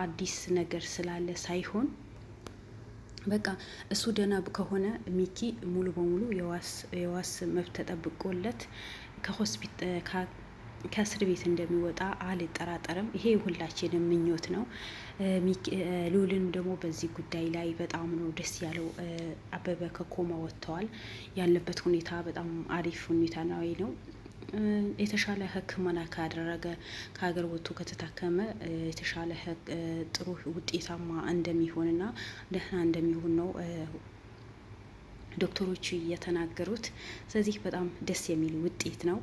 አዲስ ነገር ስላለ ሳይሆን በቃ እሱ ደህና ከሆነ ሚኪ ሙሉ በሙሉ የዋስ መብት ተጠብቆለት ከእስር ቤት እንደሚወጣ አልጠራጠርም። ይሄ ሁላችንም ምኞት ነው። ልዑልን ደግሞ በዚህ ጉዳይ ላይ በጣም ነው ደስ ያለው። አበበ ከኮማ ወጥተዋል። ያለበት ሁኔታ በጣም አሪፍ ሁኔታ ነው። የተሻለ ሕክምና ካደረገ ከሀገር ወጥቶ ከተታከመ የተሻለ ጥሩ ውጤታማ እንደሚሆንና ደህና እንደሚሆን ነው ዶክተሮቹ እየተናገሩት። ስለዚህ በጣም ደስ የሚል ውጤት ነው።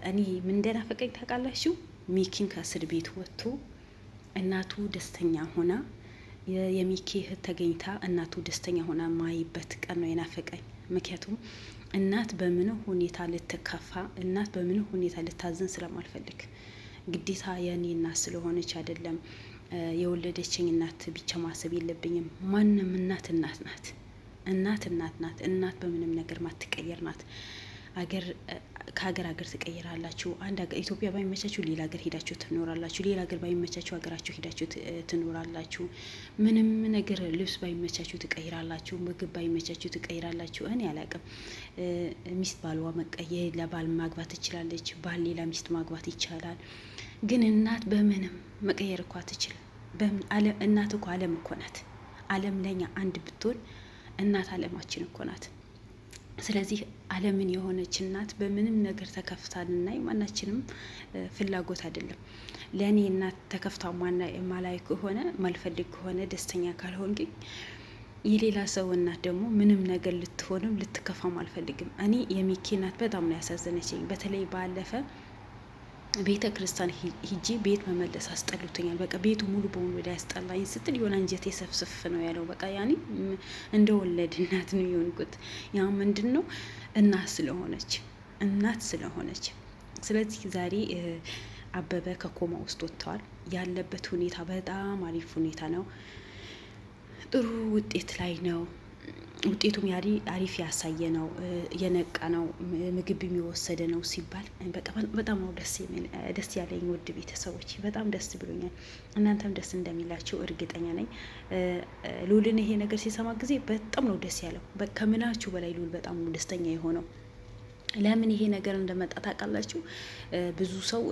እኔ ምን እንደናፈቀኝ ታውቃላችሁ? ሚኪን ከእስር ቤት ወጥቶ እናቱ ደስተኛ ሆና የሚኪ እህት ተገኝታ እናቱ ደስተኛ ሆና ማይበት ቀን ነው የናፈቀኝ። ምክንያቱም እናት በምን ሁኔታ ልትከፋ፣ እናት በምን ሁኔታ ልታዘን ስለማልፈልግ ግዴታ የኔ እናት ስለሆነች አይደለም የወለደችኝ እናት ብቻ ማሰብ የለብኝም። ማንም እናት እናት ናት። እናት በምንም ነገር ማትቀየር ናት። ከሀገር ትቀይራላችሁ። አንድ ሀገር ኢትዮጵያ ባይመቻችሁ ሌላ ሀገር ሄዳችሁ ትኖራላችሁ። ሌላ ሀገር ባይመቻችሁ ሀገራችሁ ሄዳችሁ ትኖራላችሁ። ምንም ነገር ልብስ ባይመቻችሁ ትቀይራላችሁ። ምግብ ባይመቻችሁ ትቀይራላችሁ። እኔ አላቅም። ሚስት ባልዋ መቀየር ለባል ማግባት ትችላለች። ባል ሌላ ሚስት ማግባት ይቻላል። ግን እናት በምንም መቀየር እኮ አትችልም። እናት እኮ ዓለም እኮ ናት። ዓለም ለኛ አንድ ብትሆን እናት ዓለማችን እኮ ናት። ስለዚህ ዓለምን የሆነች እናት በምንም ነገር ተከፍታ ልናይ ማናችንም ፍላጎት አይደለም። ለእኔ እናት ተከፍታ ማላይ ከሆነ ማልፈልግ ከሆነ ደስተኛ ካልሆንኩኝ የሌላ ሰው እናት ደግሞ ምንም ነገር ልትሆንም ልትከፋም አልፈልግም። እኔ የሚኪ እናት በጣም ነው ያሳዘነችኝ። በተለይ ባለፈ ቤተ ክርስቲያን ሂጂ ቤት መመለስ አስጠሉትኛል። በቃ ቤቱ ሙሉ በሙሉ ላይ ያስጠላኝ ስትል የሆነ አንጀቴ ሰፍስፍ ነው ያለው። በቃ ያኔ እንደ ወለድ እናት ነው የሆንኩት። ያ ምንድን ነው እናት ስለሆነች። ስለዚህ ዛሬ አበበ ከኮማ ውስጥ ወጥተዋል። ያለበት ሁኔታ በጣም አሪፍ ሁኔታ ነው። ጥሩ ውጤት ላይ ነው። ውጤቱም አሪፍ ያሳየ ነው። የነቃ ነው። ምግብ የሚወሰደ ነው ሲባል በጣም ነው ደስ ያለኝ። ውድ ቤተሰቦች በጣም ደስ ብሎኛል። እናንተም ደስ እንደሚላቸው እርግጠኛ ነኝ። ልዑልን ይሄ ነገር ሲሰማ ጊዜ በጣም ነው ደስ ያለው። ከምላችሁ በላይ ልዑል በጣም ነው ደስተኛ የሆነው። ለምን ይሄ ነገር እንደመጣ ታውቃላችሁ? ብዙ ሰው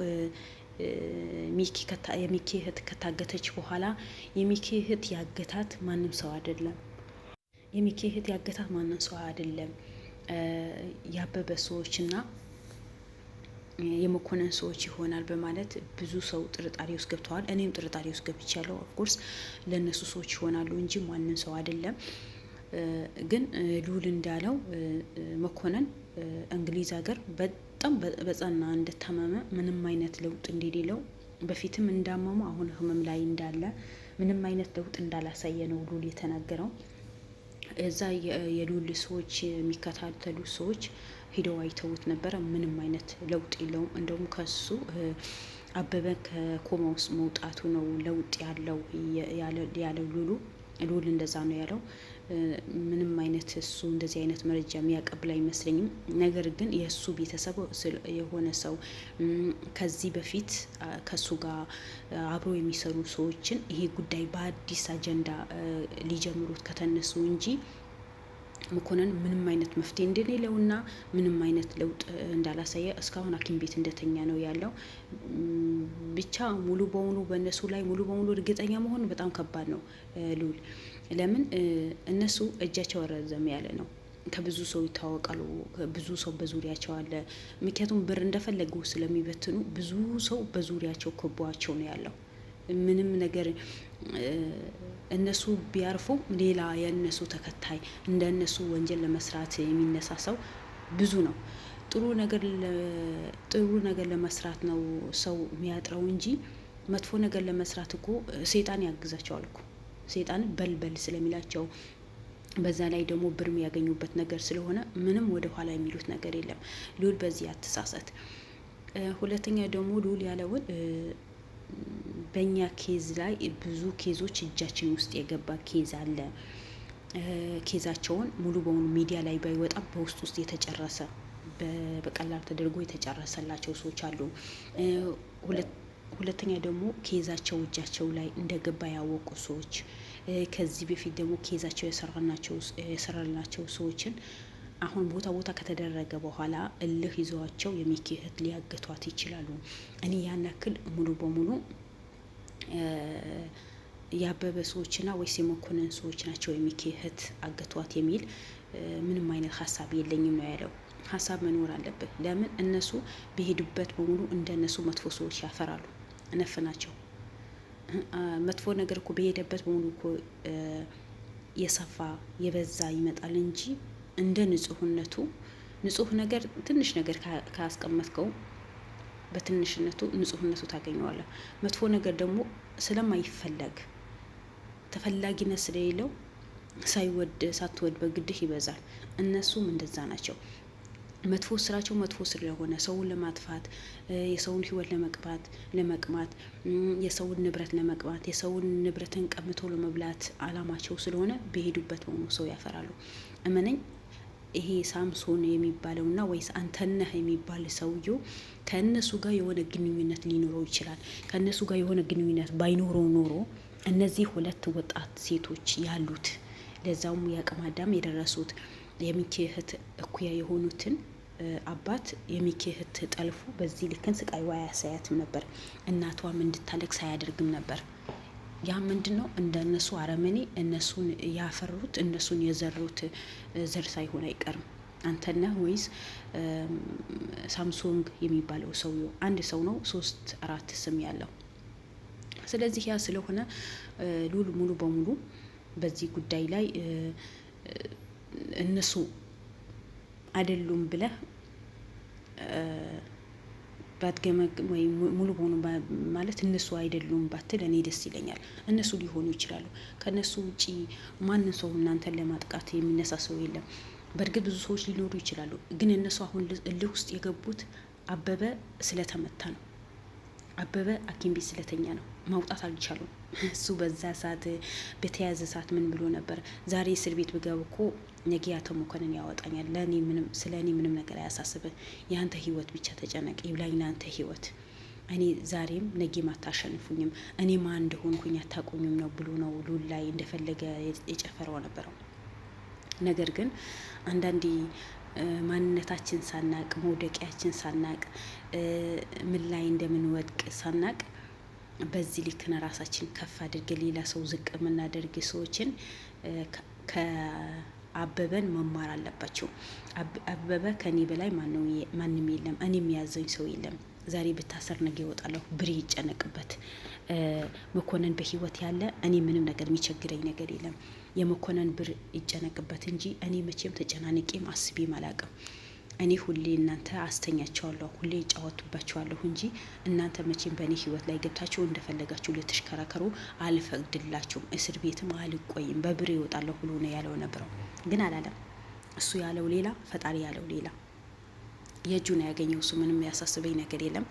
የሚኪ እህት ከታገተች በኋላ የሚኪ እህት ያገታት ማንም ሰው አይደለም። የሚኪ እህት ያገታት ማንም ሰው አይደለም። ያበበ ሰዎችና የመኮንን ሰዎች ይሆናል በማለት ብዙ ሰው ጥርጣሬ ውስጥ ገብተዋል። እኔም ጥርጣሬ ውስጥ ገብቻለሁ። ኦፍኮርስ ለእነሱ ሰዎች ይሆናሉ እንጂ ማንም ሰው አይደለም። ግን ልዑል እንዳለው መኮንን እንግሊዝ ሀገር በጣም በጸና እንደታመመ ምንም አይነት ለውጥ እንደሌለው በፊትም እንዳመሙ አሁን ህመም ላይ እንዳለ ምንም አይነት ለውጥ እንዳላሳየ ነው ልዑል የተናገረው። እዛ የልዑል ሰዎች የሚከታተሉ ሰዎች ሂደው አይተውት ነበረ። ምንም አይነት ለውጥ የለውም። እንደውም ከሱ አበበ ከኮማ ውስጥ መውጣቱ ነው ለውጥ ያለው ልዑል እንደዛ ነው ያለው። ምንም አይነት እሱ እንደዚህ አይነት መረጃ የሚያቀብል አይመስለኝም። ነገር ግን የእሱ ቤተሰብ የሆነ ሰው ከዚህ በፊት ከሱ ጋር አብሮ የሚሰሩ ሰዎችን ይሄ ጉዳይ በአዲስ አጀንዳ ሊጀምሩት ከተነሱ እንጂ መኮንን ምንም አይነት መፍትሄ እንደሌለውና ምንም አይነት ለውጥ እንዳላሳየ እስካሁን ሐኪም ቤት እንደተኛ ነው ያለው። ብቻ ሙሉ በሙሉ በእነሱ ላይ ሙሉ በሙሉ እርግጠኛ መሆን በጣም ከባድ ነው ልዑል። ለምን እነሱ እጃቸው ረዘም ያለ ነው። ከብዙ ሰው ይታወቃሉ። ብዙ ሰው በዙሪያቸው አለ። ምክንያቱም ብር እንደፈለጉ ስለሚበትኑ ብዙ ሰው በዙሪያቸው ከቧቸው ነው ያለው። ምንም ነገር እነሱ ቢያርፉ ሌላ የእነሱ ተከታይ እንደ እነሱ ወንጀል ለመስራት የሚነሳ ሰው ብዙ ነው። ጥሩ ነገር ለመስራት ነው ሰው የሚያጥረው እንጂ መጥፎ ነገር ለመስራት እኮ ሰይጣን ያግዛቸዋል እኮ። ሰይጣን በልበል ስለሚላቸው በዛ ላይ ደግሞ ብር የሚያገኙበት ነገር ስለሆነ ምንም ወደ ኋላ የሚሉት ነገር የለም። ልዑል በዚህ አትሳሳት። ሁለተኛ ደግሞ ልዑል ያለውን በእኛ ኬዝ ላይ ብዙ ኬዞች እጃችን ውስጥ የገባ ኬዝ አለ። ኬዛቸውን ሙሉ በሙሉ ሚዲያ ላይ ባይወጣም በውስጥ የተጨረሰ በቀላል ተደርጎ የተጨረሰላቸው ሰዎች አሉ። ሁለተኛ ደግሞ ኬዛቸው እጃቸው ላይ እንደገባ ያወቁ ሰዎች፣ ከዚህ በፊት ደግሞ ኬዛቸው የሰራናቸው ሰዎችን አሁን ቦታ ከተደረገ በኋላ እልህ ይዘዋቸው የሚኪ እህት ሊያገቷት ይችላሉ። እኔ ያን ያክል ሙሉ በሙሉ ያበበ ሰዎችና ወይስ የመኮንን ሰዎች ናቸው የሚኪ እህት አገቷት የሚል ምንም አይነት ሀሳብ የለኝም ነው ያለው። ሀሳብ መኖር አለብን። ለምን እነሱ በሄዱበት በሙሉ እንደነሱ መጥፎ ሰዎች ያፈራሉ። ነፍ ናቸው። መጥፎ ነገር እኮ በሄደበት በሙሉ እኮ የሰፋ የበዛ ይመጣል እንጂ እንደ ንጹህነቱ ንጹህ ነገር ትንሽ ነገር ካስቀመጥከው በትንሽነቱ ንጹህነቱ ታገኘዋለህ። መጥፎ ነገር ደግሞ ስለማይፈለግ ተፈላጊነት ስለሌለው ሳትወድ በግድህ ይበዛል። እነሱም እንደዛ ናቸው። መጥፎ ስራቸው መጥፎ ስለሆነ ሰውን ለማጥፋት፣ የሰውን ህይወት ለመቅማት፣ የሰውን ንብረት ለመቅማት፣ የሰውን ንብረትን ቀምቶ ለመብላት አላማቸው ስለሆነ በሄዱበት በሙሉ ሰው ያፈራሉ። እመነኝ። ይሄ ሳምሶን የሚባለውና ወይስ አንተነህ የሚባል ሰውየው ከእነሱ ጋር የሆነ ግንኙነት ሊኖረው ይችላል። ከእነሱ ጋር የሆነ ግንኙነት ባይኖረው ኖሮ እነዚህ ሁለት ወጣት ሴቶች ያሉት ለዛውም የአቅመ አዳም የደረሱት የሚኪ እህት እኩያ የሆኑትን አባት የሚኪ እህት ጠልፎ በዚህ ልክን ስቃይዋ አያሳያትም ነበር። እናቷም እንድታለቅስ አያደርግም ነበር። ያ ምንድን ነው? እንደነሱ አረመኔ እነሱን ያፈሩት እነሱን የዘሩት ዘር ሳይሆን አይቀርም። አንተነህ ወይስ ሳምሶንግ የሚባለው ሰውየው አንድ ሰው ነው፣ 3-4 ስም ያለው። ስለዚህ ያ ስለሆነ ሉል ሙሉ በሙሉ በዚህ ጉዳይ ላይ እነሱ አይደሉም ብለህ ባትገመግም ወይ ሙሉ በሆኑ ማለት እነሱ አይደሉም ባትል እኔ ደስ ይለኛል። እነሱ ሊሆኑ ይችላሉ። ከነሱ ውጪ ማንን ሰው እናንተን ለማጥቃት የሚነሳ ሰው የለም። በእርግጥ ብዙ ሰዎች ሊኖሩ ይችላሉ፣ ግን እነሱ አሁን እልህ ውስጥ የገቡት አበበ ስለተመታ ነው። አበበ ሐኪም ቤት ስለተኛ ነው። ማውጣት አልቻሉም። እሱ በዛ ሰዓት በተያዘ ሰዓት ምን ብሎ ነበር? ዛሬ እስር ቤት ብገብ እኮ ነገ አቶ መኮንን ያወጣኛል። ስለ እኔ ምንም ነገር አያሳስብህ። የአንተ ህይወት ብቻ ተጨነቅ። ይብላኝ ለአንተ ህይወት። እኔ ዛሬም ነገም አታሸንፉኝም። እኔ ማን እንደሆንኩኝ አታቆኙም ነው ብሎ ነው ሉል ላይ እንደፈለገ የጨፈረው ነበረው። ነገር ግን አንዳንዴ ማንነታችን ሳናቅ፣ መውደቂያችን ሳናቅ፣ ምን ላይ እንደምንወድቅ ሳናቅ በዚህ ልክነ ራሳችን ከፍ አድርገን ሌላ ሰው ዝቅ የምናደርግ ሰዎችን ከአበበን መማር አለባቸው። አበበ ከኔ በላይ ማንም የለም፣ እኔ የሚያዘኝ ሰው የለም። ዛሬ ብታሰር ነገ ይወጣለሁ። ብሬ ይጨነቅበት። መኮንን በህይወት ያለ እኔ ምንም ነገር የሚቸግረኝ ነገር የለም። የመኮንን ብር ይጨነቅበት እንጂ እኔ መቼም ተጨናንቄም አስቤም አላቅም። እኔ ሁሌ እናንተ አስተኛቸዋለሁ፣ ሁሌ ይጫወቱባቸዋለሁ እንጂ እናንተ መቼም በእኔ ህይወት ላይ ገብታችሁ እንደፈለጋችሁ ልትሽከራከሩ አልፈቅድላችሁም። እስር ቤትም አልቆይም፣ በብር ይወጣለሁ ብሎ ነው ያለው ነበረው። ግን አላለም። እሱ ያለው ሌላ፣ ፈጣሪ ያለው ሌላ። የእጁን ያገኘው እሱ ምንም ያሳስበኝ ነገር የለም።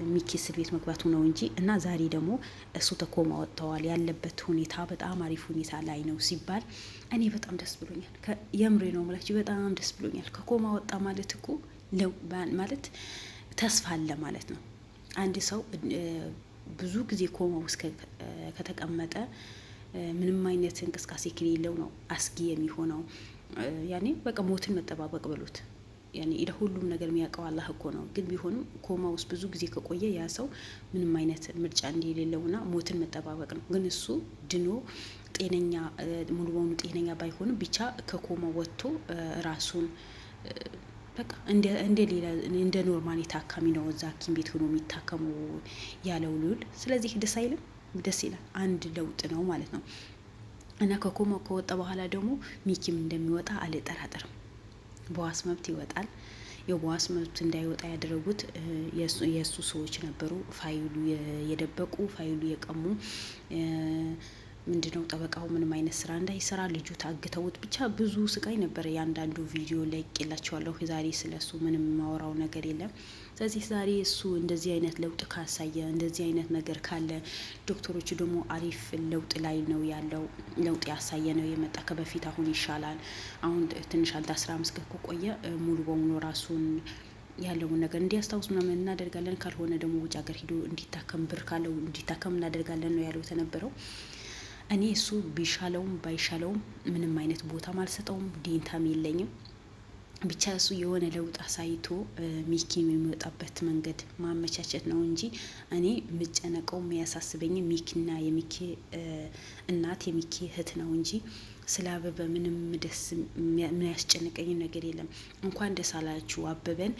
ሚኪ እስር ቤት መግባቱ ነው እንጂ እና ዛሬ ደግሞ እሱ ተኮማ ወጥተዋል። ያለበት ሁኔታ በጣም አሪፍ ሁኔታ ላይ ነው ሲባል እኔ በጣም ደስ ብሎኛል። የምሬ ነው የምላችሁ፣ በጣም ደስ ብሎኛል። ከኮማ ወጣ ማለት እኮ ማለት ተስፋ አለ ማለት ነው። አንድ ሰው ብዙ ጊዜ ኮማ ውስጥ ከተቀመጠ ምንም አይነት እንቅስቃሴ ከሌለው ነው አስጊ የሚሆነው። ያኔ በቃ ሞትን መጠባበቅ ብሎት ያኔ ሁሉም ነገር የሚያውቀው አላህ እኮ ነው። ግን ቢሆንም ኮማ ውስጥ ብዙ ጊዜ ከቆየ ያ ሰው ምንም አይነት ምርጫ እንደሌለውና ሞትን መጠባበቅ ነው። ግን እሱ ድኖ ጤነኛ ሙሉ በሙሉ ጤነኛ ባይሆንም ብቻ ከኮማ ወጥቶ ራሱን በቃ እንደ ኖርማል ታካሚ ነው እዛ ሐኪም ቤት ሆኖ የሚታከሙ ያለው ሉል። ስለዚህ ደስ አይልም? ደስ ይላል። አንድ ለውጥ ነው ማለት ነው። እና ከኮማ ከወጣ በኋላ ደግሞ ሚኪም እንደሚወጣ አልጠራጠርም። በዋስ መብት ይወጣል። የበዋስ መብት እንዳይወጣ ያደረጉት የእሱ ሰዎች ነበሩ። ፋይሉ የደበቁ ፋይሉ የቀሙ ምንድነው ጠበቃው ምንም አይነት ስራ እንዳይሰራ ልጁ ታግተውት ብቻ ብዙ ስቃይ ነበር። ያንዳንዱ ቪዲዮ ላይ ቄላቸዋለሁ። ዛሬ ስለሱ ምንም የማወራው ነገር የለም። ስለዚህ ዛሬ እሱ እንደዚህ አይነት ለውጥ ካሳየ፣ እንደዚህ አይነት ነገር ካለ፣ ዶክተሮቹ ደግሞ አሪፍ ለውጥ ላይ ነው ያለው፣ ለውጥ ያሳየ ነው የመጣ ከበፊት አሁን ይሻላል። አሁን ትንሽ አንድ 15 ቀን ከቆየ ሙሉ በሙሉ ራሱን ያለውን ነገር እንዲያስታውስ ምናምን እናደርጋለን። ካልሆነ ደግሞ ውጭ ሀገር ሂዶ እንዲታከም ብር ካለው እንዲታከም እናደርጋለን ነው ያለው የተነበረው። እኔ እሱ ቢሻለውም ባይሻለውም ምንም አይነት ቦታም አልሰጠውም፣ ዴንታም የለኝም። ብቻ እሱ የሆነ ለውጥ አሳይቶ ሚኪ የሚወጣበት መንገድ ማመቻቸት ነው እንጂ እኔ የምጨነቀው የሚያሳስበኝ ሚኪና የሚኪ እናት የሚኪ እህት ነው እንጂ ስለ አበበ ምንም ደስ የሚያስጨንቀኝ ነገር የለም። እንኳን ደስ አላችሁ አበበን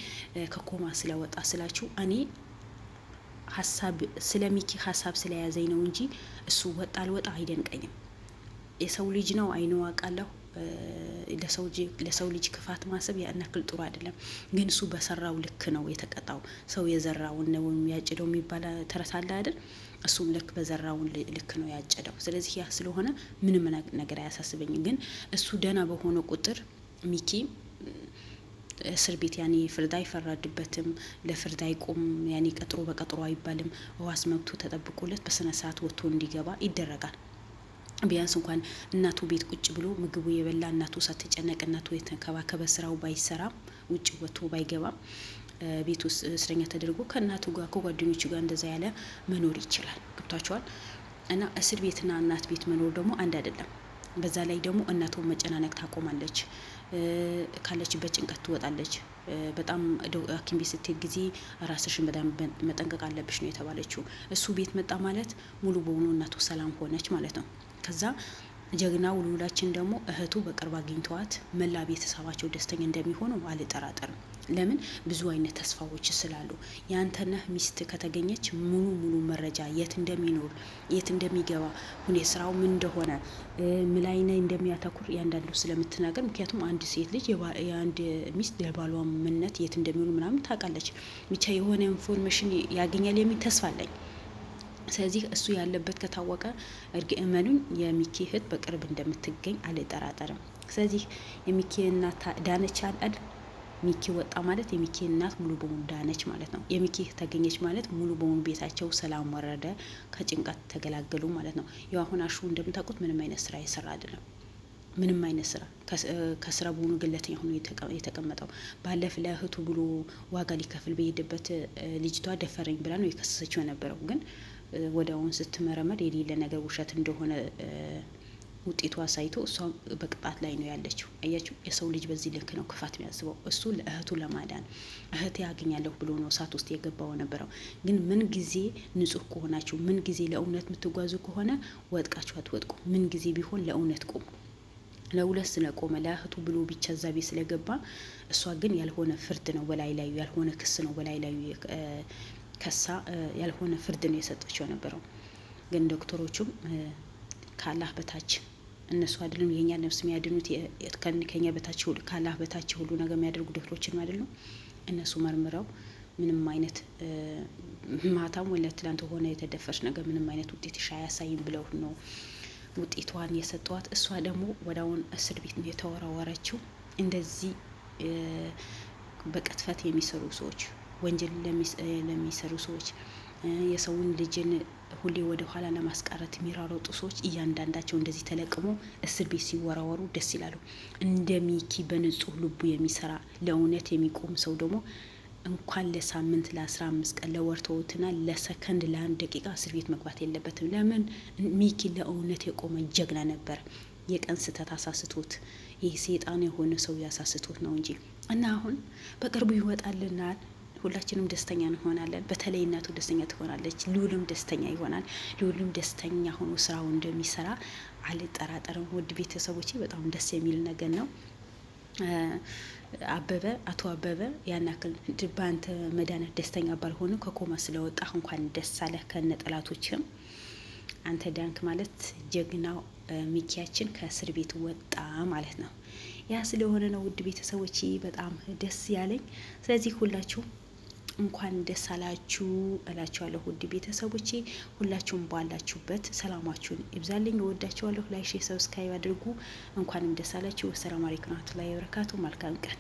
ከኮማ ስለወጣ ስላችሁ እኔ ሀሳብ ስለ ሚኪ ሀሳብ ስለያዘኝ ነው እንጂ እሱ ወጣ አልወጣ አይደንቀኝም። የሰው ልጅ ነው አይነው አውቃለሁ። ለሰው ልጅ ክፋት ማሰብ ያን ያክል ጥሩ አይደለም። ግን እሱ በሰራው ልክ ነው የተቀጣው። ሰው የዘራውን ነው የሚያጭደው የሚባል ተረት አለ አይደል? እሱም ልክ በዘራውን ልክ ነው ያጨደው። ስለዚህ ያ ስለሆነ ምንም ነገር አያሳስበኝም። ግን እሱ ደህና በሆነ ቁጥር ሚኪ እስር ቤት ያኔ ፍርድ አይፈረድበትም፣ ለፍርድ አይቆም፣ ያኔ ቀጥሮ በቀጥሮ አይባልም። ዋስ መብቱ ተጠብቆለት በስነ ስርዓት ወጥቶ እንዲገባ ይደረጋል። ቢያንስ እንኳን እናቱ ቤት ቁጭ ብሎ ምግቡ የበላ እናቱ ሳትጨነቅ እናቱ የተንከባከበ ስራው ባይሰራም ውጭ ወጥቶ ባይገባም ቤት ውስጥ እስረኛ ተደርጎ ከእናቱ ጋር ከጓደኞቹ ጋር እንደዛ ያለ መኖር ይችላል። ገብቷቸዋል። እና እስር ቤትና እናት ቤት መኖር ደግሞ አንድ አይደለም። በዛ ላይ ደግሞ እናቱን መጨናነቅ ታቆማለች፣ ካለችበት ጭንቀት ትወጣለች። በጣም ሐኪም ቤት ስትሄድ ጊዜ ራስሽን በጣም መጠንቀቅ አለብሽ ነው የተባለችው። እሱ ቤት መጣ ማለት ሙሉ በሙሉ እናቱ ሰላም ሆነች ማለት ነው። ከዛ ጀግና ውሉላችን ደግሞ እህቱ በቅርብ አግኝተዋት መላ ቤተሰባቸው ደስተኛ እንደሚሆኑ አልጠራጠርም። ለምን ብዙ አይነት ተስፋዎች ስላሉ የአንተነህ ሚስት ከተገኘች ሙሉ መረጃ የት እንደሚኖር የት እንደሚገባ ሁኔታ ስራው ምን እንደሆነ ምን ላይ እንደሚያተኩር ያንዳንዱ ስለምትናገር፣ ምክንያቱም አንድ ሴት ልጅ የአንድ ሚስት የባሏ ምንነት የት እንደሚሆኑ ምናምን ታውቃለች። ብቻ የሆነ ኢንፎርሜሽን ያገኛል የሚል ተስፋ አለኝ። ስለዚህ እሱ ያለበት ከታወቀ እመኑኝ የሚኪ እህት በቅርብ እንደምትገኝ አልጠራጠርም። ስለዚህ የሚኪ እናት ዳነች አይደል? ሚኪ ወጣ ማለት የሚኪ እናት ሙሉ በሙሉ ዳነች ማለት ነው። የሚኪ ተገኘች ማለት ሙሉ በሙሉ ቤታቸው ሰላም ወረደ፣ ከጭንቀት ተገላገሉ ማለት ነው። ያው አሁን አሹ እንደምታውቁት ምንም አይነት ስራ የሰራ አይደለም። ምንም አይነት ስራ ከስራ በሆኑ ግለተኛ ሆኖ የተቀመጠው። ባለፈ ለእህቱ ብሎ ዋጋ ሊከፍል በሄደበት ልጅቷ ደፈረኝ ብላ ነው የከሰሰችው የነበረው። ግን ወዲያውኑ ስትመረመር የሌለ ነገር ውሸት እንደሆነ ውጤቱ አሳይቶ እሷ በቅጣት ላይ ነው ያለችው። አያችሁ፣ የሰው ልጅ በዚህ ልክ ነው ክፋት የሚያስበው። እሱ ለእህቱ ለማዳን እህቴ ያገኛለሁ ብሎ ነው እሳት ውስጥ የገባው ነበረው። ግን ምን ጊዜ ንጹህ ከሆናችሁ፣ ምን ጊዜ ለእውነት የምትጓዙ ከሆነ ወጥቃችሁ አትወጥቁ። ምን ጊዜ ቢሆን ለእውነት ቁሙ። ለሁለት ስለቆመ ለእህቱ ብሎ ብቻ እዛ ቤት ስለገባ፣ እሷ ግን ያልሆነ ፍርድ ነው በላይ ላይ ያልሆነ ክስ ነው በላይ ላይ ከሳ ያልሆነ ፍርድ ነው የሰጠችው ነበረው። ግን ዶክተሮቹም ካላህ በታች እነሱ አይደሉም የኛ ነፍስ የሚያድኑት፣ ከኛ በታች ሁሉ ካላህ በታች ሁሉ ነገር የሚያደርጉ ዶክተሮችን አይደሉም። እነሱ መርምረው ምንም አይነት ማታም ወለ ትላንት ሆነ የተደፈረች ነገር ምንም አይነት ውጤት አያሳይም ብለው ነው ውጤቷን የሰጧት። እሷ ደግሞ ወዳውን እስር ቤት ነው የተወረወረችው። እንደዚህ በቅጥፈት የሚሰሩ ሰዎች፣ ወንጀል ለሚሰሩ ሰዎች፣ የሰውን ልጅን ሁሌ ወደ ኋላ ለማስቀረት የሚራሮጡ ሰዎች እያንዳንዳቸው እንደዚህ ተለቅሞ እስር ቤት ሲወራወሩ ደስ ይላሉ። እንደ ሚኪ በንጹህ ልቡ የሚሰራ ለእውነት የሚቆም ሰው ደግሞ እንኳን ለሳምንት ለ15 ቀን ለወር ተውትና ለሰከንድ ለአንድ ደቂቃ እስር ቤት መግባት የለበትም። ለምን? ሚኪ ለእውነት የቆመ ጀግና ነበር። የቀን ስህተት አሳስቶት ይህ ሴጣን የሆነ ሰው ያሳስቶት ነው እንጂ እና አሁን በቅርቡ ይወጣልናል። ሁላችንም ደስተኛ እንሆናለን። በተለይ እናቱ ደስተኛ ትሆናለች። ልዑልም ደስተኛ ይሆናል። ልዑልም ደስተኛ ሆኖ ስራውን እንደሚሰራ አልጠራጠርም። ውድ ቤተሰቦቼ በጣም ደስ የሚል ነገር ነው። አቶ አበበ ያን ያክል በአንተ መድኃኒት ደስተኛ ባልሆነ ከኮማ ስለወጣ እንኳን ደስ አለህ ከነ ጠላቶችም አንተ ዳንክ ማለት ጀግናው ሚኪያችን ከእስር ቤት ወጣ ማለት ነው። ያ ስለሆነ ነው ውድ ቤተሰቦቼ በጣም ደስ ያለኝ። ስለዚህ ሁላችሁም እንኳን ደስ አላችሁ እላችኋለሁ። ውድ ቤተሰቦቼ ሁላችሁም ባላችሁበት ሰላማችሁን ይብዛልኝ። እወዳችኋለሁ። ላይክ፣ ሼር፣ ሰብስክራይብ አድርጉ። እንኳንም ደስ አላችሁ። ሰላም አለይኩም ወራህመቱላሂ ወበረካቱ። መልካም ቀን